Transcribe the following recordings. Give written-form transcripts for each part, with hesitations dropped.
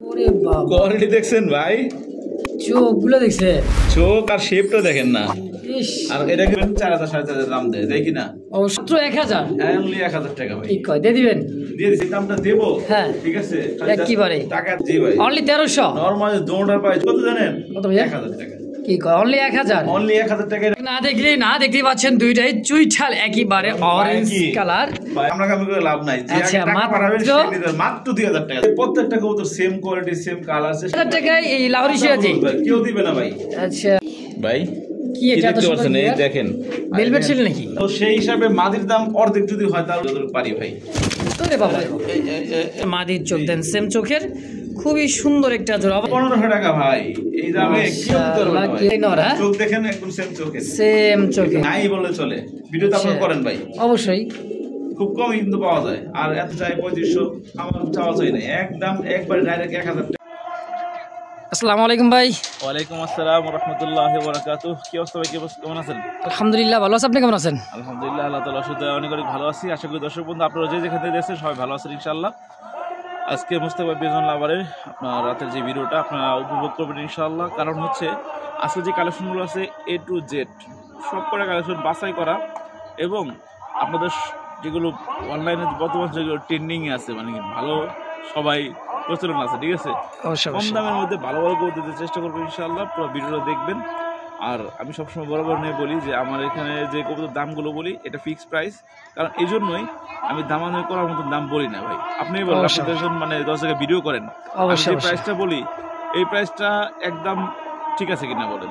ওরে বাবা, কোয়ালিটি দেখছেন ভাই? চোখগুলো দেখছে, চোখ আর শেপটা দেখেন না। ইস, আর এটা কি 4000 4500 দাম দেয়, দেখি না? অবশ্য 1000 অনলি 1000 টাকা ভাই। ঠিক কয় দিয়ে দিবেন? দিয়ে দিছি, দামটা দেবো। হ্যাঁ ঠিক আছে, একেবারে টাকা জি ভাই। অনলি 1300। নরমাল দোনটা প্রাইস কত জানেন? কত ভাইয়া? 1000 টাকা। কি কয় অনলি 1000? অনলি 1000 টাকা। না দেখতেই পাচ্ছেন দুইটাই চুইঠাল একেবারে অরেঞ্জ কালার। ভাই আমরা কাম করে লাভ নাই। যে আচ্ছা, টাকা পাঠাবেন সে নিতে মাত্র 2000 টাকা। প্রত্যেকটা কবুতর সেম কোয়ালিটি সেম কালার। 1000 টাকায় এই লাহোরি সিরাজি কেউ দিবে না ভাই। আচ্ছা ভাই কি এটা তো সুন্দর, এই দেখেন ভেলভেট ছিল নাকি? তো সেই হিসাবে মাদির দাম অর্ধেক যদি হয় তাহলে পারি ভাই। তোরে বাবা, মাদির চোখ দেন সেম চোখের, খুবই সুন্দর একটা জোড়া। 1500 টাকা ভাই। এই দামে কি উত্তর হবে ভাই? চোখ দেখেন একদম সেম চোখে, সেম চোখে নাই বলে চলে। ভিডিওতে আপলোড করেন ভাই, অবশ্যই খুব কম কিন্তু পাওয়া যায়। আর এত চাই 3500, আমার চাওয়া চাই না, একদম একবার ডাইরেক্ট 1000 টাকা। আসসালামু আলাইকুম ভাই। ওয়ালাইকুম আসসালাম ওয়া রাহমাতুল্লাহি ওয়া বারাকাতুহু। কি অবস্থা ভাই? কেমন আছেন? আলহামদুলিল্লাহ ভালো আছি, আপনি কেমন আছেন? আলহামদুলিল্লাহ, আল্লাহ তাআলার শুকরিয়া, অনেক অনেক ভালো আছি। আশা করি দর্শক বন্ধু আপনারা যে যেখানে দেখছেন সবাই ভালো আছেন ইনশাআল্লাহ। আজকে মুস্তাফা বিজন লাভারের আপনার রাতের যে ভিডিওটা আপনারা উপভোগ করবেন ইনশাআল্লাহ। কারণ হচ্ছে আজকে যে কালেকশনগুলো আছে A to Z সব কটা কালেকশন বাছাই করা, এবং আপনাদের যেগুলো অনলাইনে বর্তমান যেগুলো ট্রেন্ডিংয়ে আছে, মানে ভালো সবাই প্রচলন আছে, ঠিক আছে, কম দামের মধ্যে ভালো ভালো করে দিতে চেষ্টা করবেন ইনশাআল্লাহ। পুরো ভিডিওটা দেখবেন। আর আমি সবসময় বরাবর নিয়ে বলি যে আমার এখানে যে কবুতর দামগুলো বলি এটা ফিক্সড প্রাইস, কারণ এই জন্যই আমি দামাদামি করার মতো দাম বলি না ভাই। আপনি বলেন মানে 10 টাকা ভিডিও করেন, যে প্রাইসটা বলি এই প্রাইসটা একদম ঠিক আছে কিনা বলেন।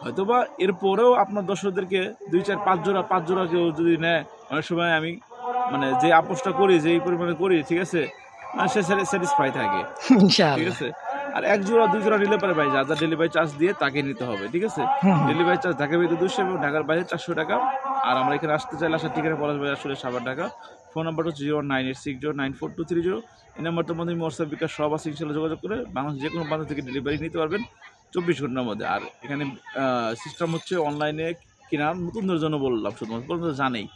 হয়তোবা এরপরেও আপনার দর্শকদেরকে 2 4 5 জোড়া কেউ যদি নেয়, অনেক সময় আমি মানে যে আপোষটা করি, যে এই পরিমাণে করি, ঠিক আছে, মানে সে স্যাটিসফাই থাকে, ঠিক আছে। আর 1 জোড়া 2 জোড়া নিলে পারে ভাই, যা যা ডেলিভারি চার্জ দিয়ে তাকে নিতে হবে, ঠিক আছে। ডেলিভারি চার্জ ঢাকার ভিতরে 200 এবং ঢাকার বাইরে 400 টাকা। আর আমরা এখানে আসতে চাইলে আসার ঠিকানা পলাশ বাজার আসলে 7 টাকা। ফোন নাম্বার হচ্ছে 09860942230। এই নাম্বারটার মধ্যে হোয়াটসঅ্যাপ বিকাশ সব আছে, ইনশাআল্লাহ যোগাযোগ করে বাংলাদেশ যে কোনো প্রান্ত থেকে ডেলিভারি নিতে পারবেন 24 ঘন্টার মধ্যে। আর এখানে সিস্টেম হচ্ছে অনলাইনে কেনার নতুনদের জন্য বললাম, শুধুমাত্র জানেই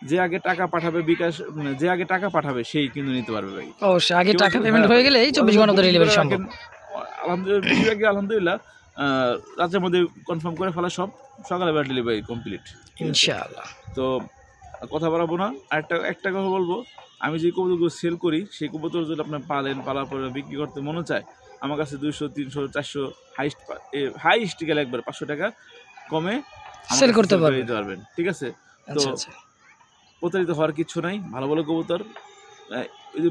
যে আগে টাকা পাঠাবে বিকাশ, যে আগে টাকা পাঠাবে সেই কিন্তু নিতে পারবে ভাই। অবশ্যই আগে টাকা পেমেন্ট হয়ে গেলে 24 ঘন্টা ডেলিভারি সম্ভব। আলহামদুলিল্লাহ রাতের মধ্যে কনফার্ম করে ফেলা, সব সকালে ডেলিভারি কমপ্লিট ইনশাআল্লাহ। তো কথা বাড়াবো না, একটা কথা বলবো, আমি যে কবুতরগুলো সেল করি সেই কবুতর যদি আপনার পালার পরে বিক্রি করতে মনে চায়, আমার কাছে 200 300 400 হাইস্ট গেলে একবার 500 টাকা কমে সেল করতে পারবেন, ঠিক আছে। তো প্রতারিত হওয়ার কিছু নাই, ভালো ভালো কবুতর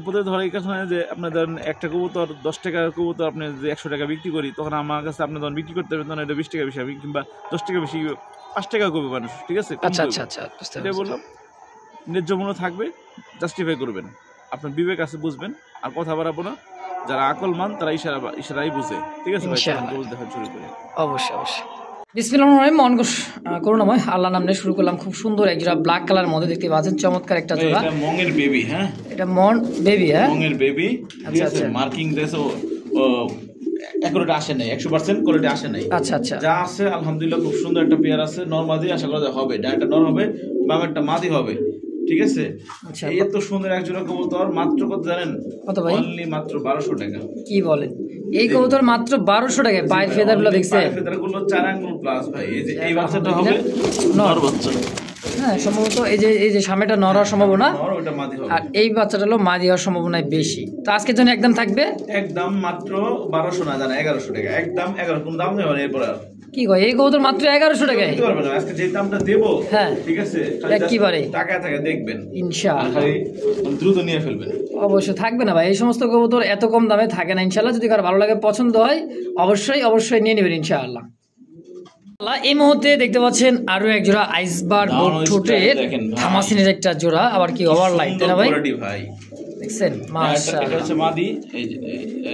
প্রতারিত হওয়ার কিছু নাই। যে আপনার ধরেন একটা কবুতর 10 টাকার কবুতর আপনি যে 100 টাকা বিক্রি করি, তখন আমার কাছে আপনি যখন বিক্রি করতে পারবেন তখন এটা 20 টাকা বেশি আমি, কিংবা 10 টাকা বেশি 5 টাকা করবে মানুষ, ঠিক আছে। এটাই বললাম, ন্যায্য মূল্য থাকবে, জাস্টিফাই করবেন, আপনার বিবেক আছে, বুঝবেন। আর কথা বাড়াবো না, যারা আকলমান তারা ইশারাই বুঝে, ঠিক আছে ভাই। দেখা শুরু করি। অবশ্যই বিসমিল্লাহির মন করুণাময় আল্লাহর নাম নিয়ে শুরু করলাম। খুব সুন্দর এক জোড়া ব্ল্যাক কালার মধ্যে দেখতে পাচ্ছেন, চমৎকার একটা জোড়া। এটা মংয়ের বেবি, হ্যাঁ এটা মন বেবি, হ্যাঁ মংয়ের বেবি। আচ্ছা, মার্কিং দেশও একুরেট আসে নাই, 100% কোয়ালিটি আসে নাই। আচ্ছা, যা আছে আলহামদুলিল্লাহ খুব সুন্দর একটা পেয়ার আছে। নরমাদি আশা করা হবে, ডানটা নর হবে, বামেরটা মাদি হবে, ঠিক আছে। এত সুন্দর এক জোড়া কবুতর মাত্র কত জানেন? কত ভাই? অনলি মাত্র 1200 টাকা। কি বলেন? এই কবুতর মাত্র 1200 টাকায়? পায়ের ফেদারগুলো দেখছেন? পায়ের ফেদারগুলো 4 আঙ্গুল প্লাস ভাই। এই যে এই বাচ্চাটা হবে নর বাচ্চা, হ্যাঁ সম্ভবত এই যে সামনেটা নর হওয়ার সম্ভাবনা, আর এই বাচ্চাটা হলো মাদি হওয়ার সম্ভাবনা বেশি। তো আজকের জন্য একদম থাকবে একদম মাত্র 1200 না জানা 1100 টাকা, একদম 11, কোনো দাম নেই এরপর। কি কয় এই কবুতর মাত্র 1100 টাকায় দিতে পারবেন? আজকে যে দামটা দেব, হ্যাঁ ঠিক আছে, একেবারে টাকা থাকে দেখবেন ইনশাআল্লাহ, দ্রুত নিয়ে ফেলবেন। অবশ্যই থাকবে না ভাই, এই সমস্ত কবুতর এত কম দামে থাকে না ইনশাআল্লাহ। যদি কারো ভালো লাগে, পছন্দ হয়, অবশ্যই নিয়ে নেবেন ইনশাআল্লাহ। এই মুহূর্তে দেখতে পাচ্ছেন আরো এক জোড়া আইসবার ঠোঁটের থামাসিনের একটা জোড়া, আবার কি ওভার লাইট, তাই না ভাই? দেখছেন মাশাআল্লাহ, এটা হচ্ছে মাদি,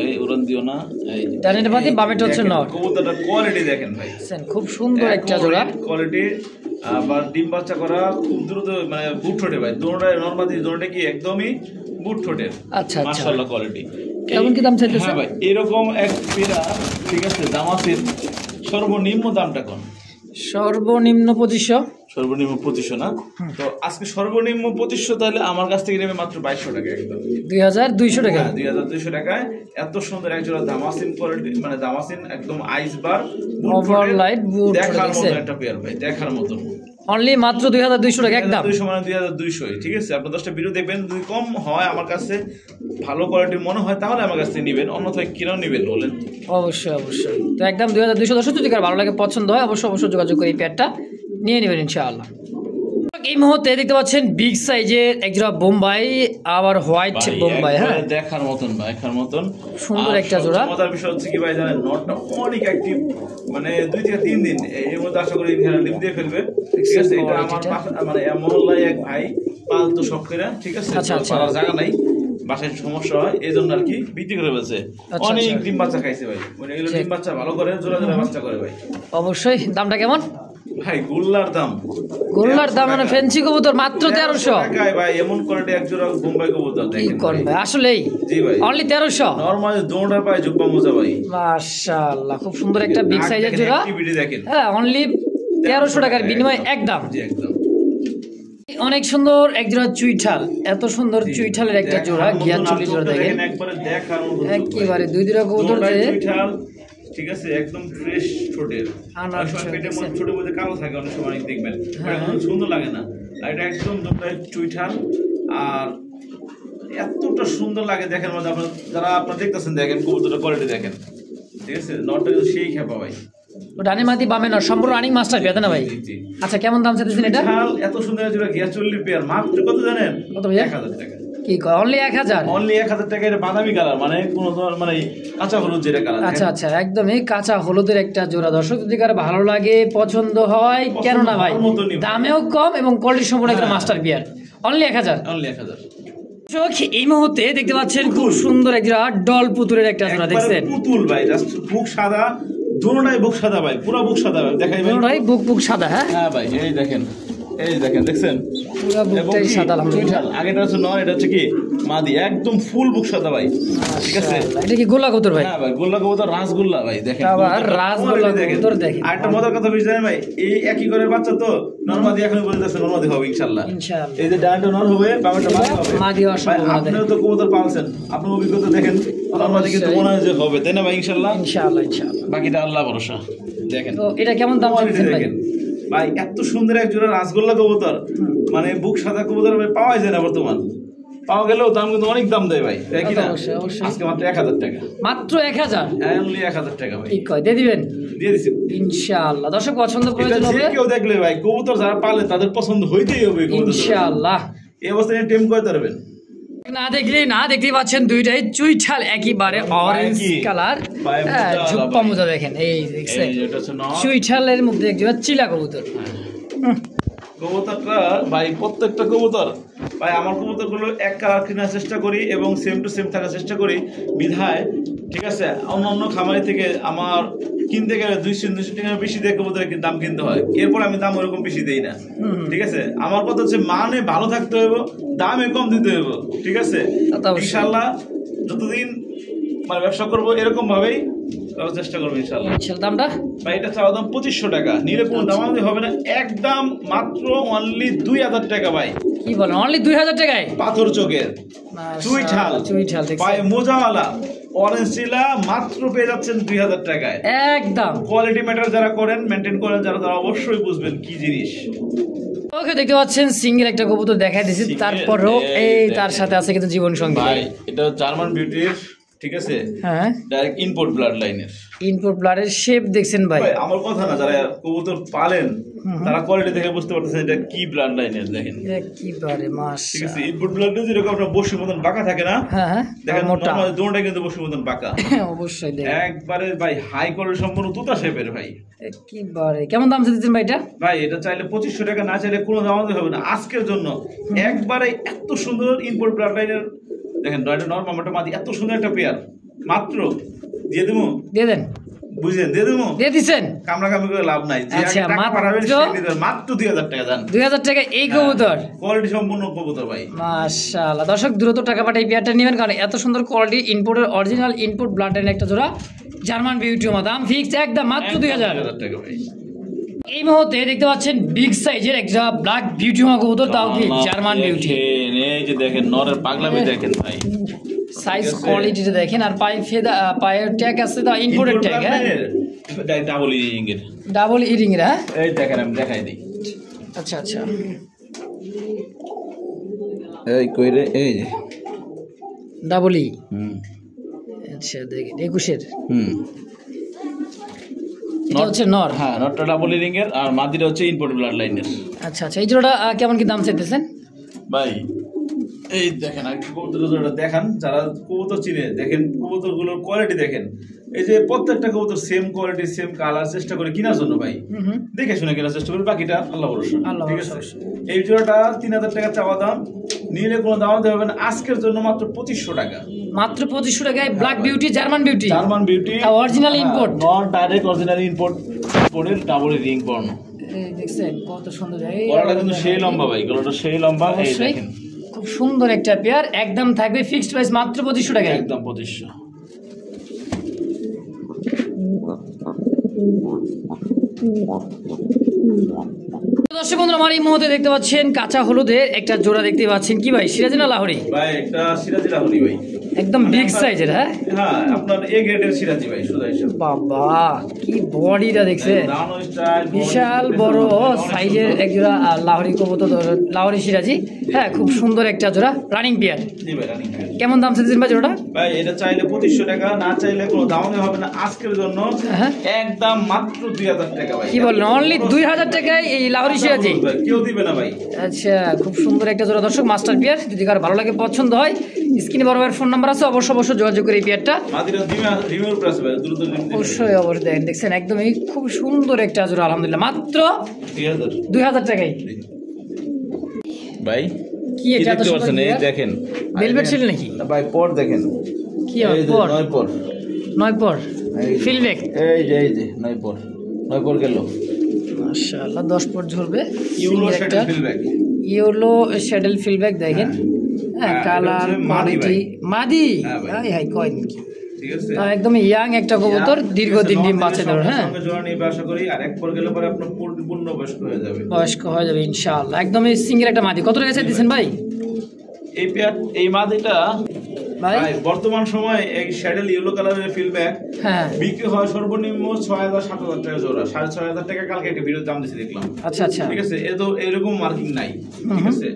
এই উড়ন দিও না, এই ডানেরটা মাদি, বামেরটা হচ্ছে নর। কবুতরটার কোয়ালিটি দেখেন ভাই, দেখছেন খুব সুন্দর একটা জোড়া কোয়ালিটি। আবার ডিম বাচ্চা করা খুব দ্রুত, মানে বুট ঠোঁটে ভাই, দোনোটা নর মাদি, দোনোটা কি একদমই বুট ঠোঁটের। আচ্ছা মাশাআল্লাহ কোয়ালিটি। কেমন কি দাম চাইতেছেন? হ্যাঁ ভাই, এরকম এক পেরা, ঠিক আছে, দাম আছে। সর্বনিম্ন দামটা কোন? সর্বনিম্ন 2500। সর্বনিম্ন 2500 না? তো আজকে সর্বনিম্ন 2500, তাহলে আমার কাছ থেকে নেবে মাত্র 2200 টাকা। একদম 2200 টাকা। 2200 টাকায় এত সুন্দর একজোড়া দামাসিন কোয়ালিটি, মানে দামাসিন একদম আইস বার ওভারলাইট বুট দেখার মতো একটা পেয়ার ভাই, দেখার মতো। অনলি মাত্র 2200 টাকা একদম। 2200 মানে 2200, ঠিক আছে? আপনি 10টা ভিডিও দেখবেন, যদি কম হয় আমার কাছে ভালো কোয়ালিটির মনে হয় তাহলে আমার কাছ থেকে নেবেন, অন্যথায় কিনাও নেবেন বলেন। অবশ্যই অবশ্যই। তো একদম 2200 দর্শক, যদি কার ভালো লাগে পছন্দ হয় অবশ্যই যোগাযোগ করে এই প্যাডটা নিয়ে নেবেন ইনশাআল্লাহ। এই মুহূর্তে দেখতে পাচ্ছেন বিগ সাইজের একজোড়া বোম্বাই, আবার হোয়াইট বোম্বাই। হ্যাঁ, দেখার মতন ভাই, দেখার মতন সুন্দর একটা জোড়া। মজার বিষয় হচ্ছে কি ভাই জানেন, নটটা অনেক অ্যাক্টিভ, মানে 2 থেকে 3 দিন এর মধ্যে আশা করি ডিম দিয়ে ফেলবে, ঠিক আছে? এটা আমার মানে মহল্লায় এক ভাই পালতো শখ করে, ঠিক আছে? পালার জায়গা নাই, বাসায় সমস্যা হয়, এই জন্য আর কি বিক্রি করে ফেলছে। অনেক ডিম বাচ্চা খাইছে ভাই, মানে এগুলো ডিম বাচ্চা ভালো করে, জোড়া জোড়া বাচ্চা করে ভাই। অবশ্যই। দামটা কেমন ভাই? গোল্লার দাম মানে ফ্যান্সি কবুতর মাত্র 1300 টাকায় ভাই। এমন কোয়ালিটি এক জোড়া বোম্বাই কবুতর দেখেন ভাই, আসলেই জি ভাই, অনলি 1300। নরমাল দোনটা পায় জুব্বা মোজা ভাই, মাশাআল্লাহ, খুব সুন্দর একটা বিগ সাইজের জোড়া। দেখেন হ্যাঁ, অনলি 1300 টাকার বিনিময়ে একদম। জি একদম। অনেক সুন্দর এক জোড়া চুইঠাল, এত সুন্দর চুইঠালের একটা জোড়া, গিয়ার চুলি জোড়া দেখেন একবারে দেখার মতো, একেবারে দুই দুইটা কবুতর যে চুইঠাল, ঠিক আছে? একদম ফ্রেশ ঠোঁটের, অনেক সময় পেটের মধ্যে ছোটের মধ্যে কালো থাকে, অনেক সময় দেখবেন সুন্দর লাগে না, আর এটা একদম দুটাই চুইঠাল, আর এতটা সুন্দর লাগে দেখার মধ্যে। আপনার যারা আপনারা দেখতেছেন দেখেন কবুতরটা কোয়ালিটি দেখেন, ঠিক আছে? নটটা কিন্তু সেই খেপা ভাই, ডানে মাটি বামে নট, সম্পূর্ণ রানিং মাস্টার পেয়ে না ভাই? আচ্ছা, কেমন দাম চাইতেছেন এটা? এত সুন্দর জোড়া গিয়া 40 পেয়ার, মাত্র কত জানেন? কত ভাইয়া? 1000 টাকা। কি কয়? অনলি 1000? অনলি 1000 টাকা। এটা বাদামি কালার, মানে কোন ধরনের মানে কাঁচা হলুদ যেটা কালার। আচ্ছা আচ্ছা, একদমই কাঁচা হলুদের একটা জোড়া। দর্শক যদি কারো ভালো লাগে, পছন্দ হয়, কেন না ভাই, দামেও কম এবং কোয়ালিটি সম্পূর্ণ একটা মাস্টার বিয়ার। অনলি 1000। অনলি 1000। এই মুহূর্তে দেখতে পাচ্ছেন খুব সুন্দর একটা ডল পুতুলের একটা জোড়া, দেখছেন? পুতুল ভাই, জাস্ট বুক সাদা, দুটোটাই বুক সাদা ভাই, পুরো বুক সাদা ভাই, দেখাই ভাই, দুটোটাই বুক সাদা। হ্যাঁ হ্যাঁ ভাই, এই দেখেন, এই দেখেন, দেখছেন? পুরো বুকটাই সাদা। আলহামদুলিল্লাহ। আগেটা হচ্ছে নয়, এটা হচ্ছে কি মাদি, একদম ফুল বুক সাদা ভাই, ঠিক আছে? এটা কি গোল্লা কবুতর ভাই? হ্যাঁ ভাই, গোল্লা কবুতর, রাসগোল্লা ভাই, দেখেন আবার রাসগোল্লা কবুতর দেখেন। আর একটা মজার কথা বুঝছেন ভাই, এই একই ঘরের বাচ্চা তো, নরমাদি এখনই বলতেছে নরমাদি হবে ইনশাআল্লাহ। ইনশাআল্লাহ। এই যে ডানটা নর হবে, বামটা মাদি হবে। মাদি হওয়ার সম্ভাবনা। আপনিও তো কবুতর পালছেন, আপনার অভিজ্ঞতা দেখেন, নরমাদি কিন্তু মনে হয় যে হবে, তাই না ভাই? ইনশাআল্লাহ ইনশাআল্লাহ ইনশাআল্লাহ। বাকিটা আল্লাহ ভরসা। দেখেন তো এটা কেমন দাম চাইছেন ভাই? ভাই এত সুন্দর এক জোড়া রাসগোল্লা কবুতর, মানে বুক সাদা কবুতর পাওয়া যায় না বর্তমান, পাওয়া গেলেও দাম কিন্তু অনেক দাম দেয় ভাই, তাই কি না? আজকে মাত্র 1000 টাকা। মাত্র 1000? অনলি 1000 টাকা ভাই। ঠিক কয়, দিয়ে দিবেন? দিয়ে দিছি ইনশাআল্লাহ। দর্শক পছন্দ করে এটা যে কেউ দেখলে ভাই, কবুতর যারা পালে তাদের পছন্দ হইতেই হবে ইনশাআল্লাহ। এই অবস্থায় টেম করতে পারবেন না দেখতেই পাচ্ছেন দুইটাই চুইঠাল, একেবারে অরেঞ্জ কালার, ঝুপ্পা মোজা দেখেন, এই দেখছেন চুইঠালের মধ্যে একজোড়া চিলা কবুতর। কবুতরটা ভাই, প্রত্যেকটা কবুতর ভাই, আমার কবুতরগুলো এক কালার কেনার চেষ্টা করি এবং সেম টু সেম থাকার চেষ্টা করি বিধায়, ঠিক আছে? অন্য খামারি থেকে আমার কিনতে গেলে 200 টাকা বেশি দিয়ে কবুতরের দাম কিনতে হয়, এরপর আমি দাম ওরকম বেশি দেই না, ঠিক আছে? আমার কথা হচ্ছে মানে ভালো থাকতে হবে, দামে কম দিতে হবে, ঠিক আছে? ইনশাআল্লাহ যতদিন মানে ব্যবসা করবো এরকম ভাবেই চেষ্টা করবো ইনশাআল্লাহ। দামটা ভাই এটা চাওয়া দাম 2500 টাকা, নিলে কোনো দামাদামি হবে না, একদম মাত্র অনলি 2000 টাকা ভাই। কি বলেন? অনলি 2000 টাকায়? পাথর চোখের চুইঠাল, ভাই মোজাওয়ালা অরেঞ্জ চিলা, মাত্র পেয়ে যাচ্ছেন 2000 টাকায় একদম। কোয়ালিটি ম্যাটার যারা করেন, মেনটেন করেন যারা, তারা অবশ্যই বুঝবেন কি জিনিস। ওকে, দেখতে পাচ্ছেন সিঙ্গেল একটা কবুতর দেখাই দিয়েছি, তারপরও এই তার সাথে আছে কিন্তু জীবন সঙ্গী ভাই, এটা জার্মান বিউটির, ঠিক আছে? হ্যাঁ, ডাইরেক্ট ইম্পোর্ট ব্লাড লাইনের, ইনপুট ব্লাডের শেপ দেখছেন ভাই? আমার কথা না, যারা কবুতর পালেন তারা কোয়ালিটি দেখে বুঝতে পারতেছেন এটা কি ব্লাড লাইনের। দেখেন একেবারে মাশাআল্লাহ, ঠিক আছে? ইনপুট ব্লাড যেরকম আপনার বসির মতন বাঁকা থাকে না, হ্যাঁ দেখেন মোটা, দোনটা কিন্তু বসির মতন বাঁকা। অবশ্যই দেখেন একবারে ভাই হাই কোয়ালিটি সম্পূর্ণ তুতা শেপের ভাই। একেবারে কেমন দাম চাইতেছেন ভাই এটা? ভাই এটা চাইলে 2500 টাকা, না চাইলে কোনো দামাদামি হবে না আজকের জন্য। একবারে এত সুন্দর ইনপুট ব্লাড লাইনের, দেখেন নরমাল মাদি, এত সুন্দর একটা পেয়ার, মাত্র দিয়ে দেবো, দিয়ে দেন, বুঝলেন? দিয়ে দেবো, দিয়ে দিচ্ছেন। কামড়াকামড়ি করে লাভ নাই, আচ্ছা, মাত্র 2000 টাকা দেন। 2000 টাকা এই কবুতর, কোয়ালিটি সম্পূর্ণ কবুতর ভাই, মাশাআল্লাহ। দর্শক দ্রুত টাকা পাঠিয়ে পেয়ারটা নেবেন, কারণ এত সুন্দর কোয়ালিটি ইনপুটের অরিজিনাল ইনপুট ব্লাড লাইনের একটা জোড়া জার্মান বিউটি, দাম ফিক্সড একদম মাত্র 2000 টাকা ভাই। এই মুহূর্তে দেখতে পাচ্ছেন বিগ সাইজের একটা ব্ল্যাক বিউটি মা কবুতর, তাও কি জার্মান বিউটি। এই যে দেখেন নরের পাগলামি দেখেন ভাই, সাইজ কোয়ালিটিটা দেখেন। আর পায়ের ট্যাগ আছে, তো ইম্পোর্টেড ট্যাগ। হ্যাঁ, ডাবল ইরিং এর, ডাবল ইরিং এর। হ্যাঁ, এই দেখেন আমি দেখাই দিই। আচ্ছা আচ্ছা, এই কইরে এই যে ডাবল ই। আচ্ছা দেখেন 21-এর। এটা হচ্ছে নর। হ্যাঁ, নটটা ডাবল ইরিং এর, আর মাদিটা হচ্ছে ইম্পোর্টেড ব্লাড লাইনের। আচ্ছা আচ্ছা, এই জোড়াটা কেমন কি দাম চাইতেছেন ভাই? এই দেখেন আর কবুতর জোড়াটা দেখান, যারা কবুতর চিনে দেখেন কবুতরগুলোর কোয়ালিটি দেখেন। এই যে প্রত্যেকটা কবুতর সেম কোয়ালিটি সেম কালার চেষ্টা করে কেনার জন্য ভাই, দেখে শুনে কেনার চেষ্টা করি, বাকিটা আল্লাহ ভরসা। ঠিক আছে, এই জোড়াটা 3000 টাকা চাওয়া দাম, নিলে কোনো দাম দিতে হবে না। আজকের জন্য মাত্র 2500 টাকা। মাত্র 2500 টাকায় black beauty, German beauty. German beauty original import, not direct original import, ইম্পোর্টের ডাবল রিং পর্ন। এই দেখছেন কত সুন্দর। এই গলাটা কিন্তু সেই লম্বা ভাই, গলাটা সেই লম্বা। এই দেখেন খুব সুন্দর একটা পেয়ার, একদম থাকবে ফিক্সড প্রাইস মাত্র 2500 টাকা, একদম 2500। দর্শক বন্ধুরা, আমার এই মুহূর্তে দেখতে পাচ্ছেন কাঁচা হলুদের একটা জোড়া দেখতে পাচ্ছেন। কি ভাই, সিরাজি না লাহোরি? ভাই একটা সিরাজি লাহোরি ভাই, একদম বিগ সাইজের। হ্যাঁ হ্যাঁ, আপনার এ গ্রেডের সিরাজি ভাই, সোজা হিসাব। বাবা কি বডিটা দেখছে, দানো স্টাইল বিশাল বড় সাইজের এক জোড়া লাহোরি কবুতর, লাহোরি সিরাজি। হ্যাঁ, খুব সুন্দর একটা জোড়া রানিং পেয়ার। জি ভাই, রানিং পেয়ার। কেমন দাম চাইছেন ভাই জোড়াটা? ভাই এটা চাইলে 2500 টাকা, না চাইলে কোনো দামে হবে না। আজকের জন্য একদম মাত্র 2000 টাকা ভাই। কি বলেন, অনলি 2000 টাকায় এই লাহোরি সিরাজি? কেউ দিবে না ভাই। আচ্ছা, খুব সুন্দর একটা জোড়া দর্শক, মাস্টার পেয়ার। যদি কারো ভালো লাগে, পছন্দ হয়, স্ক্রিনে বড় ভাইয়ের ফোন নাম্বার আছে, অবশ্যই যোগাযোগ করে এই পেয়ারটা। অবশ্যই অবশ্যই দেখেন, দেখছেন একদম এই খুব সুন্দর একটা জোড়া, আলহামদুলিল্লাহ মাত্র 2000 টাকায়। ভাই কি এটা এত সুন্দর? এই দেখেন ভেলভেট ছিল নাকি ভাই? পর দেখেন কি পর, 9 পর ফিলব্যাক। এই যে 9 পর গেল মাশাআল্লাহ, 10 পর ঝরবে। ইউলো শ্যাডেল ফিলব্যাক, ইউলো শ্যাডেল ফিলব্যাক দেখেন। হ্যাঁ, কালার কোয়ালিটি মাদি। হাই হাই কয় নাকি? ঠিক আছে, একদম ইয়াং একটা কবুতর, দীর্ঘদিন ডিম বাচ্চা দেবে। হ্যাঁ, জোড়া নিয়ে আশা করি আর এক পর গেলে পরে আপনার পূর্ণ বয়স্ক হয়ে যাবে, বয়স্ক হয়ে যাবে ইনশাআল্লাহ। একদম এই সিঙ্গেল একটা মাদি। কত টাকা দিচ্ছেন ভাই এই পেয়ার? এই মাদিটা ভাই বর্তমান সময় এই শ্যাডেল ইয়েলো কালারের ফিলব্যাক হ্যাঁ বিক্রি হয় সর্বনিম্ন 6000-7000 টাকা জোড়া। 6500 টাকা কালকে একটা ভিডিও দাম দিয়েছি দেখলাম। আচ্ছা আচ্ছা, ঠিক আছে, এ তো এরকম মার্কিং নাই। ঠিক আছে,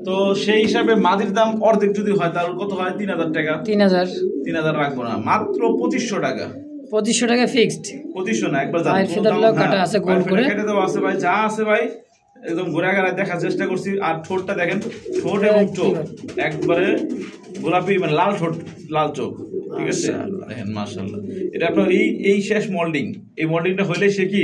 তো সেই হিসাবে মাদির দাম অর্ধেক যদি হয় তাহলে কত হয়? 3000 টাকা। 3000 রাখবো না, মাত্র 2500 টাকা। 2500 টাকা ফিক্সড। 2500 না, একবার ভাই ফেদারগুলো কাটা আছে গোল করে, কেটে দেওয়া আছে ভাই, যা আছে ভাই একদম ঘোরা ঘাড়া দেখার চেষ্টা করছি। আর ঠোঁটটা দেখেন, ঠোঁট এবং চোখ একবারে গোলাপি, মানে লাল ঠোঁট, লাল চোখ। ঠিক আছে, দেখেন মাশাআল্লাহ। এটা আপনার এই শেষ মোল্ডিং, এই মোল্ডিংটা হইলে সে কি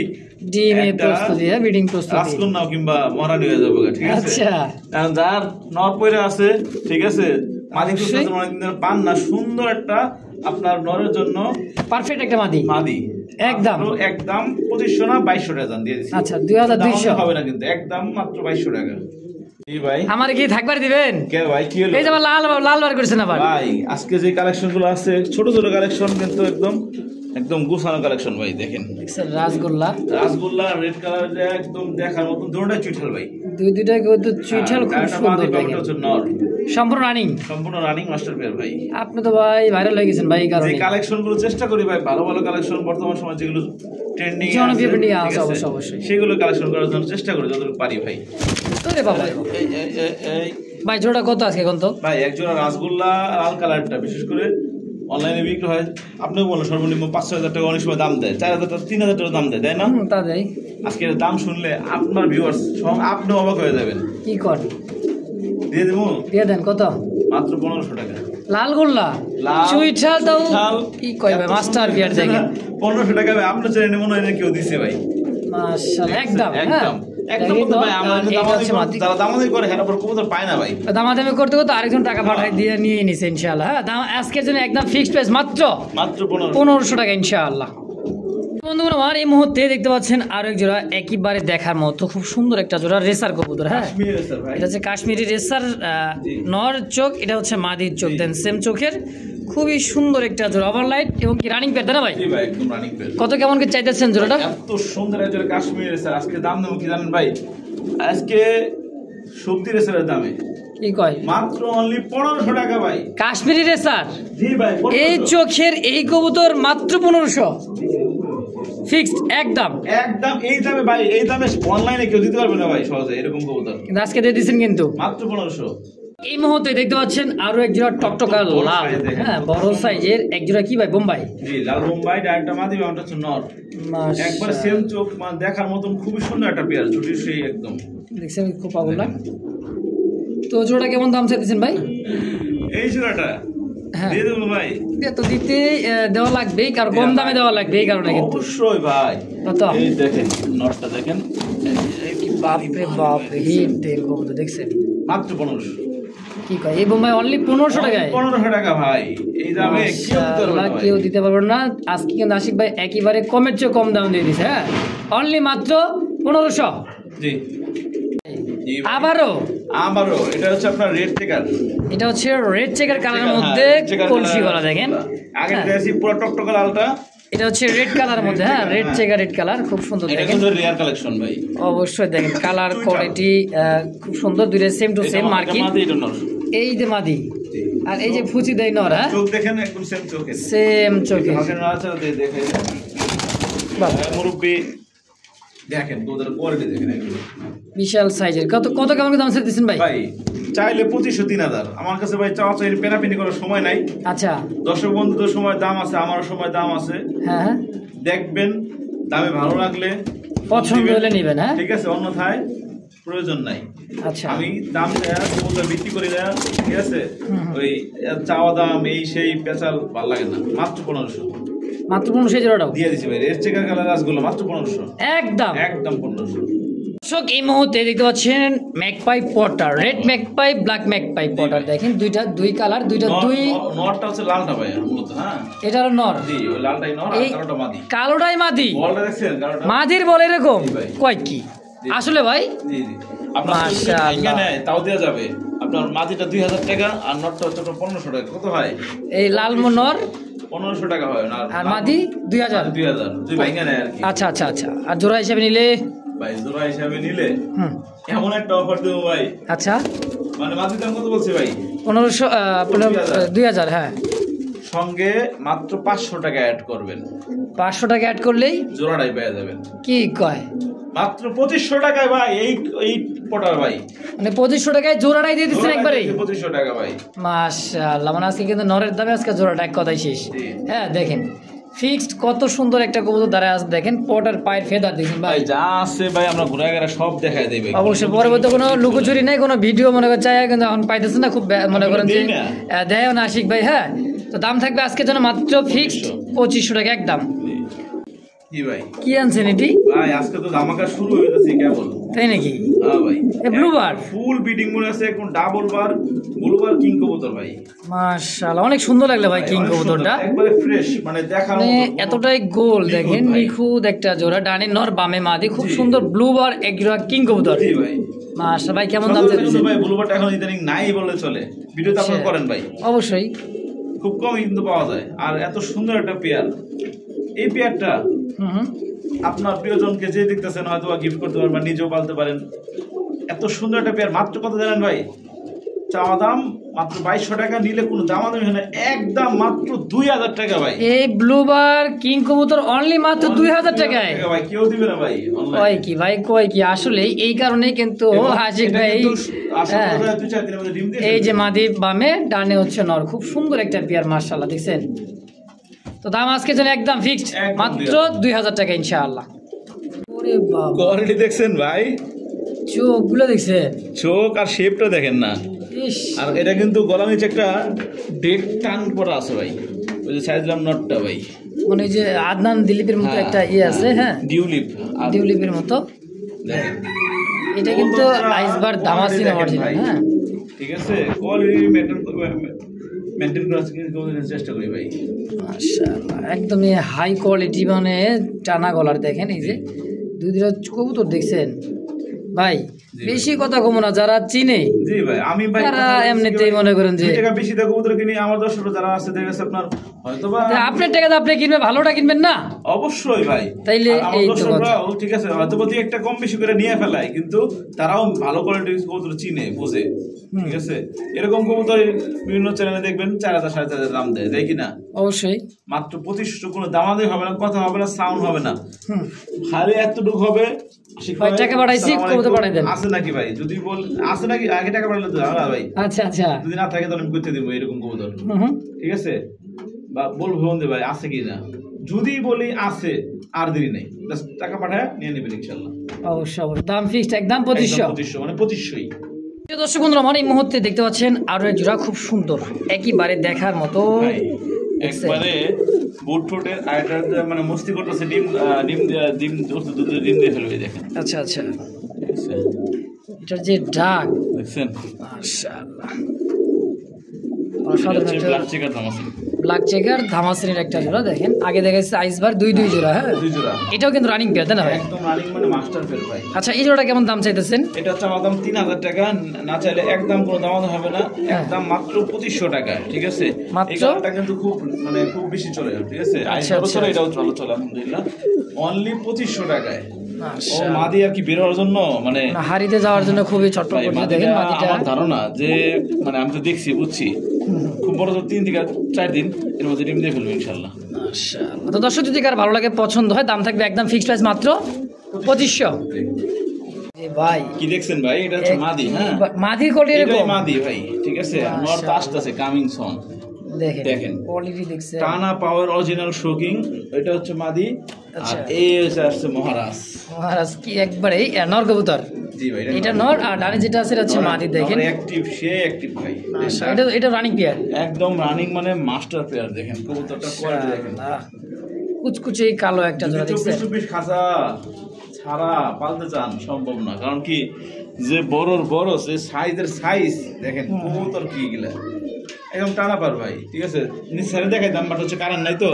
ডিএমএ প্রস্তুতি, ব্রিডিং প্রস্তুতি, রাজকন্যা কিংবা মহারানী হয়ে যাবে। ঠিক আছে, আচ্ছা, কারণ যার নর পয়রা আছে, ঠিক আছে, মাদি পান না, সুন্দর একটা আপনার নরের জন্য পারফেক্ট একটা মাদি একদম 2500 না 2200 টাকা দাম দিয়ে দিচ্ছি। আচ্ছা, 2200 হবে না কিন্তু, একদম মাত্র 2200 টাকা। এই ভাই আমার কি থাকবার দিবেন? কে ভাই কি হলো? এই যে লাল বার করেছেন আবার ভাই, আজকে যে কালেকশন গুলো আছে ছোট ছোট কালেকশন, কিন্তু একদম গুছানো কালেকশন ভাই। দেখেন রাসগোল্লা রেড কালার, একদম দেখার মতন। দুটোটা চুইঠাল ভাই, দুইটা কিন্তু চুইঠাল, খুব সুন্দর। দেখেন সম্পূর্ণ রানিং মাস্টার পেয়ার ভাই। আপনি তো ভাই ভাইরাল হয়ে গেছেন ভাই, কারণ এই কালেকশন গুলো চেষ্টা করি ভাই, ভালো ভালো কালেকশন বর্তমান সময় যেগুলো ট্রেন্ডিং আছে অবশ্যই সেগুলো কালেকশন করার জন্য চেষ্টা করি যতটুকু পারি ভাই। তোরে বাবা ভাই জোড়া কত আজকে এখন তো ভাই? এক জোড়া রাসগোল্লা লাল কালারটা বিশেষ করে অনলাইনে বিক্রি হয়, আপনিও বলেন সর্বনিম্ন 5-6 টাকা, অনেক সময় দাম দেয় 4000 টাকা 3000 টাকা দাম দেয়, তাই না? তা দেয়। আজকের দাম শুনলে আপনার ভিউয়ার্স আপনি অবাক হয়ে যাবেন। কি কর দিয়ে দেবো? দিয়ে দেন। কত? মাত্র 1500 টাকা। লাল গোল্লা চুইঠাল দাও, কি কই ভাই, মাস্টার বিয়ার দেখেন 1500 টাকা ভাই। আপনার চ্যানেলে মনে হয় না কেউ দিছে ভাই? মাশাআল্লাহ, একদম দামাদামি করতে করতে আরেকজন টাকা পাঠাই দিয়ে নিয়ে নিছে ইনশাআল্লাহ। হ্যাঁ, আজকের জন্য একদম ফিক্সড প্রাইস মাত্র 1500 টাকা ইনশাআল্লাহ। বন্ধুরা আমার এই মুহূর্তে দেখতে পাচ্ছেন আরো এক জোড়া একেবারে দেখার মতো খুব সুন্দর একটা জোড়া রেসার কবুতর। হ্যাঁ, এটা হচ্ছে কাশ্মীরি রেসার নর চোখ, এটা হচ্ছে মাদির চোখ, দেন সেম চোখের খুবই সুন্দর একটা জোড়া ওভারলাইট এবং কি রানিং পেয়ার না ভাই? জি ভাই, একদম রানিং পেয়ার। কত কেমন কি চাইতেছেন জোড়াটা? এত সুন্দর একটা কাশ্মীরি রেসার। আজকে দাম দেবো কি জানেন ভাই? আজকে সবজি রেসারের দামে কি কয় মাত্র অনলি 1500 টাকা ভাই। কাশ্মীরি রেসার জি ভাই, এই চোখের এই কবুতর মাত্র 1500 ফিক্সড একদম। একদম এই দামে ভাই, এই দামে অনলাইনে কেউ দিতে পারবে না ভাই সহজে এরকম কবুতর। কিন্তু আজকে দিয়ে দিচ্ছেন কিন্তু মাত্র 1500। এই মুহূর্তে দেখতে পাচ্ছেন আরো এক জোড়া টকটকা লাল, হ্যাঁ বড় সাইজের এক জোড়া কি ভাই বোম্বাই? জি, লাল বোম্বাই, ডাইরেক্ট মাদি, ওটা হচ্ছে নর। একবার সেম চোখ, মানে দেখার মতন খুবই সুন্দর একটা পেয়ার, ছুটি সেই একদম দেখছেন খুব পাগল না। তো জোড়া কেমন দাম চাইতেছেন ভাই? এই জোড়াটা হ্যাঁ দিয়ে দেবো ভাই। তো দিতে দেওয়া লাগবেই, কারণ কম দামে দেওয়া লাগবে এই কারণে কিন্তু। অবশ্যই ভাই। কত? এই দেখেন নরটা দেখেন, বাপরে বাপ, হিট দেন কবুতর দেখছেন মাত্র 1500। কি কয় এই বোম্বাই অনলি 1500 টাকায়? 1500 টাকা ভাই, এই দামে কেউ দিতে পারবে না। আজকে কিন্তু আশিক ভাই একেবারে কমের চেয়ে কম দাম দিয়ে দিছে। হ্যাঁ অনলি মাত্র 1500। জি আবারও এটা হচ্ছে আপনার রেড চেকার। এটা হচ্ছে রেড চেকার কালারের মধ্যে কলসি গলা দেখেন। আগে দেখেছি পুরো টকটকা লালটা, এটা হচ্ছে রেড কালার মধ্যে। হ্যাঁ রেড চেকার, রেড কালার খুব সুন্দর এটা দেখেন। কিন্তু রেয়ার কালেকশন ভাই। অবশ্যই দেখেন কালার কোয়ালিটি খুব সুন্দর, দুইটা সেম টু সেম মার্কিং। এই যে মাদি আর এই যে ফুচি দেয় নর। হ্যাঁ চোখ দেখেন একদম সেম চোখে, সেম চোখে। হাতের নাড়াচাড়া দিয়ে দেখেন মুরব্বি, দেখেন ওদের কোয়ালিটি দেখেন একদম বিশাল সাইজের। কত কেমন দাম চাইতেছেন ভাই? ভাই চাইলে 2500 3000। আমার কাছে ভাই চাওয়া চাইলে পেনাপিনি করার সময় নাই। আচ্ছা, দর্শক বন্ধুদের সময় দাম আছে, আমারও সময় দাম আছে। হ্যাঁ হ্যাঁ দেখবেন, দামে ভালো লাগলে পছন্দ হলে নেবেন। হ্যাঁ ঠিক আছে, অন্যথায় প্রয়োজন নাই। আচ্ছা, আমি দাম দেয়া কবুতর বিক্রি করি না, ঠিক আছে? ওই চাওয়া দাম এই সেই পেঁচাল ভালো লাগে না। মাত্র 1500 মাত্র 1500 জোড়াটাও দিয়ে দিছি ভাই। রেড চেকার কালার রাসগুলো মাত্র 1500, একদম 1500। দর্শক এই মুহূর্তে দেখতে পাচ্ছেন magpie Potter, red magpie, black magpie Potter. দেখেন দুই কালার, দুই নরটা হচ্ছে লালটা ভাই মূলত। হ্যাঁ এটা হলো নর। জি, ওই লালটাই নর আর কালোটা মাদি। কালোটাই মাদি। বলটা দেখছেন কালোটা মাদির বল এরকম কয় কি আসলে ভাই? জি জি, আপনার এখানে তাও দেওয়া যাবে। আপনার মাদিটা 2000 টাকা আর নরটা হচ্ছে 1500 টাকা। কত হয়? এই লাল নর 1500 টাকা হয় না, আর মাদি 2000 দুই ভাইঙ্গা নেয় আর কি। আচ্ছা আচ্ছা আচ্ছা। আর জোড়া হিসেবে নিলে ভাই জোড়া হিসাবে নিলে এমন একটা অফার দেবো ভাই। আচ্ছা, মানে মাদির দাম কত বলছে ভাই? 1500 2000। হ্যাঁ সঙ্গে মাত্র 500 টাকা অ্যাড করবেন। 500 টাকা অ্যাড করলেই জোড়াটাই পেয়ে যাবেন। কি কয়? মাত্র 2500 টাকায় ভাই এই পটার ভাই, মানে 2500 টাকায় জোড়াটাই দিয়ে দিচ্ছেন একবারে? 2500 টাকা ভাই। মাশাআল্লাহ, মানে আজকে কিন্তু নরের দামে আজকে জোড়াটা এক কথাই শেষ। হ্যাঁ দেখেন ফিক্সড কত সুন্দর একটা কবুতর দাঁড়ায় আছে। দেখেন পটার পায়ের ফেদার দেখেন ভাই, যা আছে ভাই আমরা ঘুরে গেলে সব দেখায় দেবে। অবশ্যই পরবর্তী কোনো লুকোচুরি নাই, কোনো ভিডিও মনে করে চাই কিন্তু এখন পাইতেছে না, খুব মনে করেন যে দেয় না আশিক ভাই। হ্যাঁ তো দাম থাকবে আজকের জন্য মাত্র ফিক্সড 2500 টাকা একদম। কি ভাই কি আনছেন এটি? ভাই আজকে তো ধামাকা শুরু হয়ে গেছে কেবল। তাই নাকি? হ্যাঁ ভাই, ব্লু বার ফুল বিডিং মনে আছে, এখন ডাবল বার ব্লু বার কিং কবুতর ভাই। মাশাআল্লাহ অনেক সুন্দর লাগলো ভাই কিং কবুতরটা, একবারে ফ্রেশ, মানে দেখার মানে এতটাই গোল। দেখেন নিখুঁত একটা জোড়া, ডানে নর বামে মাদি, খুব সুন্দর ব্লু বার এক জোড়া কিং কবুতর। জি ভাই। মাশাআল্লাহ ভাই কেমন দাম চাইছেন ভাই? ব্লু বারটা এখন ইদানিং নাই বললে চলে, ভিডিওতে আপলোড করেন ভাই। অবশ্যই খুব কমই কিন্তু পাওয়া যায়। আর এত সুন্দর একটা পেয়ার, এই পেয়ারটা আপনার প্রিয়জনকে যে দেখতেছেন হয়তো গিফট করতে পারেন বা নিজেও পালতে পারেন। এত সুন্দর একটা পেয়ার মাত্র কত জানেন ভাই? চাওয়া দাম মাত্র 2200 টাকা, নিলে কোনো দামাদামি হয় না, একদম মাত্র 2000 টাকা ভাই। এই ব্লু বার কিং কবুতর অনলি মাত্র 2000 টাকায় ভাই, কেউ দিবে না ভাই। কয় কি ভাই, কয় কি? আসলে এই কারণেই কিন্তু আশিক ভাই এই যে মাদি বামে ডানে হচ্ছে নর, খুব সুন্দর একটা পেয়ার মাশাআল্লাহ দেখছেন। তো দাম আজকে জন্য একদম ফিক্সড মাত্র 2000 টাকা ইনশাআল্লাহ। ওরে বাবা, কোয়ালিটি দেখছেন ভাই? চোখগুলো দেখছেন? চোখ আর শেপটা দেখেন না। আর এটা কিন্তু গলা নিচে একটা ডেক টান করা আছে ভাই, ওই যে সাইজলাম নটটা ভাই, মানে যে আদনান দিলীপের মতো একটা আছে। হ্যাঁ ডিউলিপের মতো। এটা কিন্তু আইসবার দামাসিন অরিজিনাল। হ্যাঁ ঠিক আছে, কোয়ালিটি মেইনটেইন করার চেষ্টা করি ভাই। মাশাআল্লাহ একদমই হাই কোয়ালিটি, মানে টানা গলার দেখেন। এই যে দুইটা কবুতর দেখছেন ভাই, বেশি কথা কমো না, যারা চিনে জি ভাই আমি ভাই তারা এমনিতেই মনে করেন যে 2 টাকা বেশি দিয়ে কবুতর কিনি। আমার দর্শকরা যারা আছে দেখেছে আপনার হয়তোবা আপনার টাকাতে আপনি কিনবেন, ভালোটা কিনবেন না অবশ্যই ভাই। তাইলে আমার এই তো দর্শকরা কথা। ঠিক আছে হয়তোবা দুই একটা কম বেশি করে নিয়ে ফেলায়, কিন্তু তারাও ভালো কোয়ালিটির কবুতর চিনে বোঝে, ঠিক আছে। এরকম কবুতর বিভিন্ন চ্যানেলে দেখবেন 4000 4500 দাম দেয়, তাই কিনা? অবশ্যই মাত্র 2500, কোনো দামাদামি হবে না, কথা হবে না, সাউন্ড হবে না, খালি এতটুকু হবে। ভাই টাকা পাঠাইছি, কবুতর পাঠাই দেন। আছে নাকি ভাই? যদি বল আছে নাকি, আগে টাকা পাঠালে তো না ভাই। আচ্ছা আচ্ছা, যদি না থাকে তাহলে আমি করতে দিব এরকম কবুতর, ঠিক আছে। বা বলবো বন্ধু ভাই আছে কি না, যদি বলি আছে আর দেরি নেই, টাকা পাঠায় নিয়ে নেবেন ইনশাআল্লাহ। অবশ্যই অবশ্যই, দাম ফিক্সড একদম 2500। 2500 মানে 2500ই। প্রিয় দর্শক বন্ধুরা, আমার এই মুহূর্তে দেখতে পাচ্ছেন আরো এক জোড়া খুব সুন্দর, একেবারে দেখার মতো। ভাই একবারে বুট ফুটের আইটার মানে মস্তি করতেছে, ডিম ডিম ডিম দুধ ডিম দিয়ে ফেলবে দেখেন। আচ্ছা আচ্ছা, এটার যে ডাক দেখছেন মাশাআল্লাহ, অসাধারণ একটা ব্ল্যাক চেকার দাম আছে, ব্ল্যাক চেকার ধামাসিনের একটা জোড়া দেখেন। আগে দেখাচ্ছে আইসবার দুই জোড়া, হ্যাঁ 2 জোড়া। এটাও কিন্তু রানিং পেয়ার তাই না ভাই? একদম রানিং মানে মাস্টার ফেল ভাই। আচ্ছা, এই জোড়াটা কেমন দাম চাইতেছেন? এটা হচ্ছে আমার দাম 3000 টাকা, না চাইলে একদম কোনো দাম হবে না, একদম মাত্র 2500 টাকা, ঠিক আছে। মাত্র? এই কালারটা কিন্তু খুব মানে খুব বেশি চলে, ঠিক আছে। আচ্ছা, আইসবারও আচ্ছা। চলে, এটাও ভালো চলে আলহামদুলিল্লাহ। অনলি 2500 টাকায়। ও মাশাআল্লাহ, মাদি আর কি বের হওয়ার জন্য মানে না, হারিতে যাওয়ার জন্য খুবই ছটফট ভাই করছে মাদিটা দেখেন মাদিটা। আমার ধারণা যে মানে আমি তো দেখছি বুঝছি, খুব বড় তো 3 থেকে 4 দিন এর মধ্যে ডিম দিয়ে ফেলবো ইনশাআল্লাহ। মাশাআল্লাহ। তো দর্শক যদি কার ভালো লাগে, পছন্দ হয়, দাম থাকবে একদম ফিক্সড প্রাইস মাত্র 2500। এ ভাই কি দেখছেন ভাই, এটা হচ্ছে মাদি, হ্যাঁ মাদির কোয়ালিটি এটাই এরকম মাদি ভাই, ঠিক আছে। আমার তো আসতেছে কামিং সন, দেখেন দেখেন কোয়ালিটি দেখছেন, টানা পাওয়ার অরিজিনাল শোকিং, এটা হচ্ছে মাদি। আচ্ছা। আর এই হচ্ছে আসছে মহারাজ। মহারাজ কি একবারে নর কবুতর, জি ভাই এটা নর, আর ডানে যেটা আছে এটা হচ্ছে মাদি দেখেন। অ্যাক্টিভ, সে অ্যাক্টিভ ভাই। এটা এটা রানিং পেয়ার একদম রানিং মানে মাস্টার প্লেয়ার, দেখেন কবুতরটা কোয়ালিটি দেখেন। কুচকুচে কালো একটা জোড়া দেখছেন। 24 খাঁচা ছাড়া পালতে চান সম্ভব না, কারণ কি যে বড়র বড় যে সাইজের সাইজ দেখেন কবুতর কি গিলা একদম টানা পার ভাই, ঠিক আছে। নিচে দেখাই দাম, বাট হচ্ছে কারেন্ট নাই তো,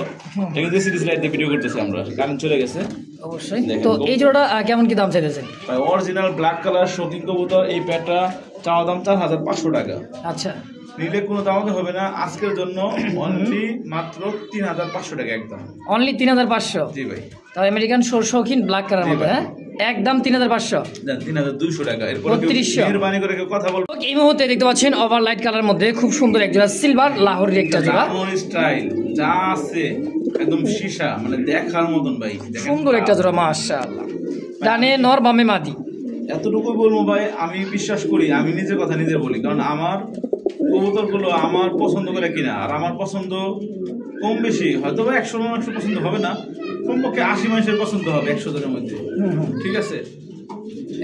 এখন যে সিরিজ লাইট দিয়ে ভিডিও করতেছি আমরা, কারেন্ট চলে গেছে অবশ্যই। দেখেন তো এই জোড়া কেমন কি দাম চাইতেছেন? ভাই অরিজিনাল ব্ল্যাক কালার শোকিং কবুতর, এই প্যাটটা চাওয়া দাম 4500 টাকা। আচ্ছা, নিলে কোনো দামাতে হবে না, আজকের জন্য অনলি মাত্র 3500 টাকা একদম। অনলি 3500। জি ভাই, তাও আমেরিকান শৌখিন ব্ল্যাক কালার মধ্যে, হ্যাঁ একদম 3500। দেন 3200 টাকা। এরপর 3200 মেহেরবানি করে কেউ কথা বলবো। এই মুহূর্তে দেখতে পাচ্ছেন ওভারলাইট কালার মধ্যে খুব সুন্দর এক জোড়া সিলভার লাহোরের একটা জোড়া, স্টাইল যা আছে একদম সীসা, মানে দেখার মতন ভাই, দেখেন সুন্দর একটা জোড়া মাশাআল্লাহ। ডানে নর বামে মাদি। এতটুকু বলবো ভাই, আমি বিশ্বাস করি, আমি নিজের কথা নিজে বলি, কারণ আমার কবুতরগুলো আমার পছন্দ করে কিনা, আর আমার পছন্দ কম বেশি হয়তো বা 100 মানুষ পছন্দ হবে না, কমপক্ষে 80 মানুষের পছন্দ হবে 100 জনের মধ্যে, ঠিক আছে।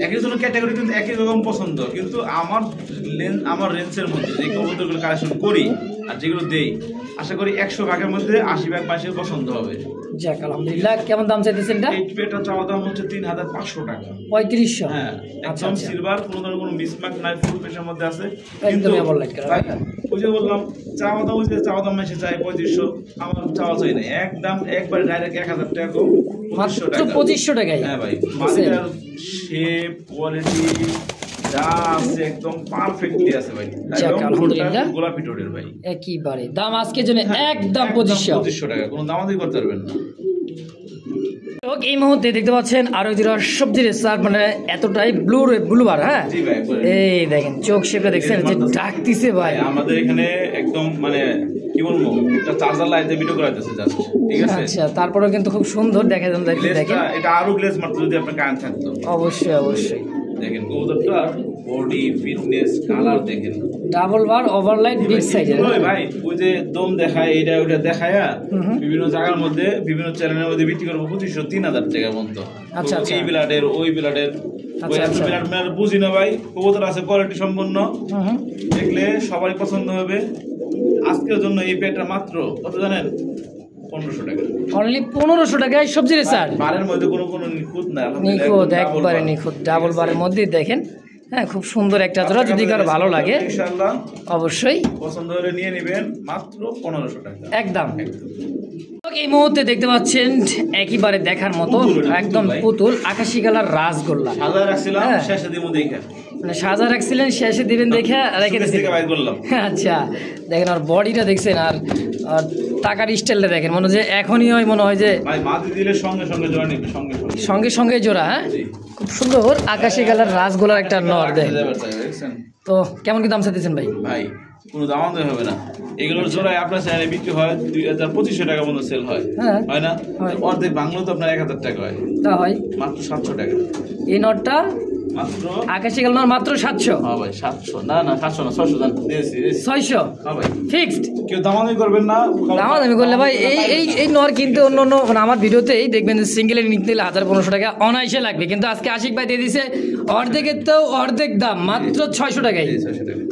এক একজনের ক্যাটাগরি কিন্তু একই রকম পছন্দ, কিন্তু আমার রেঞ্জের মধ্যে যে কবুতরগুলো কালেকশন করি আর যেগুলো দেই, আশা করি 100 ভাগের মধ্যে 80 ভাগ মানুষের পছন্দ হবে। যাক আলহামদুলিল্লাহ। কেমন দাম চাইতেছেন এটা? এই পেটা চাওয়া দাম হচ্ছে 3500 টাকা। 3500। হ্যাঁ আচ্ছা, একদম আচ্ছা। সিলভার, কোনো ধরনের কোনো মিসমার্ক নাই, ফুল পেশার মধ্যে আছে। একদমই ওভারলাইট কালার। ভাই, ওই যে বললাম চাওয়া দাম, ওই যে চাওয়া দাম এসে চাই 3500, আমার চাওয়া চাই না, একদম একবার ডাইরেক্ট 1000 টাকা কম, 2500 মাত্র টাকা। 2500 টাকায়। হ্যাঁ ভাই, মাটিটার শেপ কোয়ালিটি যা আছে একদম পারফেক্টলি আছে ভাই, যাক, একদম আলহামদুলিল্লাহ। গোলাপি টোটের ভাই, একইবারে দাম আজকের জন্য একদম 2500 টাকা, কোনো দামাদামি করতে পারবেন না। এই মুহূর্তে দেখতে পাচ্ছেন আরো জোড়া সবজির স্যার, মানে এতটাই ব্লুবার, হ্যাঁ জি ভাই, এই দেখেন চোখ শেপটা দেখছেন যে ডাকতিছে ভাই। আমাদের এখানে একদম মানে কি বলবো, একটা চার্জার লাইট দিয়ে ভিডিও করাইতেছে জাস্ট, ঠিক আছে। আচ্ছা, তারপরেও কিন্তু খুব সুন্দর দেখা যান, দেখেন গ্লেজটা, এটা আরো গ্লেজ মারতে যদি আপনার কারেন্ট থাকতো। অবশ্যই অবশ্যই। দেখেন কবুতরটার বডি ফিটনেস কালার দেখেন, ডাবল বার ওভারলাইট বিগ সাইজের ভাই। ওই যে দম দেখায়, এটা ওইটা দেখায়া বিভিন্ন জায়গার মধ্যে বিভিন্ন চ্যানেলের মধ্যে বিক্রি করবো 2500-3000 টাকা পর্যন্ত। আচ্ছা, আচ্ছা। এই বিলাডের ওই বিলাডের আচ্ছা, আচ্ছা। বিলাড বুঝি না ভাই, কবুতর আছে কোয়ালিটি সম্পন্ন, দেখলে সবারই পছন্দ হবে। আজকের জন্য এই পেটটা মাত্র কত জানেন? 1500 টাকা। অনলি 1500 টাকায় সবজির স্যার, বারের মধ্যে কোনো নিখুঁত না, নিখুঁত একবারে নিখুঁত, ডাবল বারের মধ্যে দেখেন হ্যাঁ, খুব সুন্দর একটা জোড়া, যদি কারো ভালো লাগে ইনশাআল্লাহ অবশ্যই পছন্দ হলে নিয়ে নেবেন, মাত্র 1500 টাকা একদম। এই মুহূর্তে দেখতে পাচ্ছেন একেবারে দেখার মতো একদম পুতুল আকাশি কালার রাসগোল্লা, হাজার রাখছিলাম হ্যাঁ। শেষে দিব দেখা, মানে সাজা রাখছিলেন, শেষে দিবেন দেখে রেখে সুকেস থেকে বাইর করলাম। আচ্ছা, দেখেন আর বডিটা দেখছেন, আর আর টাকার স্টাইলটা দেখেন, মনে হয় যে এখনই হয়, মনে হয় যে ভাই মাটি দিলে সঙ্গে সঙ্গে জোড়া নিবে, সঙ্গে সঙ্গে সঙ্গে সঙ্গে জোড়া। হ্যাঁ, জি। খুব সুন্দর আকাশি কালার রাসগোলার একটা নর দেখেন। দেখছেন তো কেমন কি দাম চাইতেছেন ভাই? ভাই কোনো দাম হবে না, এগুলোর জোড়ায় আপনার চ্যানেলে বিক্রি হয় 2200 টাকা মতো সেল হয়, হ্যাঁ হয় না? হয়। অর্ধেক বাংলো তো আপনার 1000 টাকা হয়, তা হয়। মাত্র 700 টাকা এই নটটা মাত্র। আকাশি কালার নর মাত্র 700। হ্যাঁ ভাই 700 না 700 না 600 দাম দিয়েছি। 600 হ্যাঁ ভাই ফিক্সড। কেউ দামাদামি করবেন না, দামাদামি করলে ভাই এই নর কিনতে অন্য অন্য মানে আমার ভিডিওতেই দেখবেন সিঙ্গেলে নিতে গেলে 1500 টাকা অনায়াসে লাগবে, কিন্তু আজকে আশিক ভাই দিয়ে দিছে অর্ধেকের তো অর্ধেক দাম, মাত্র 600 টাকায়। 600 টাকা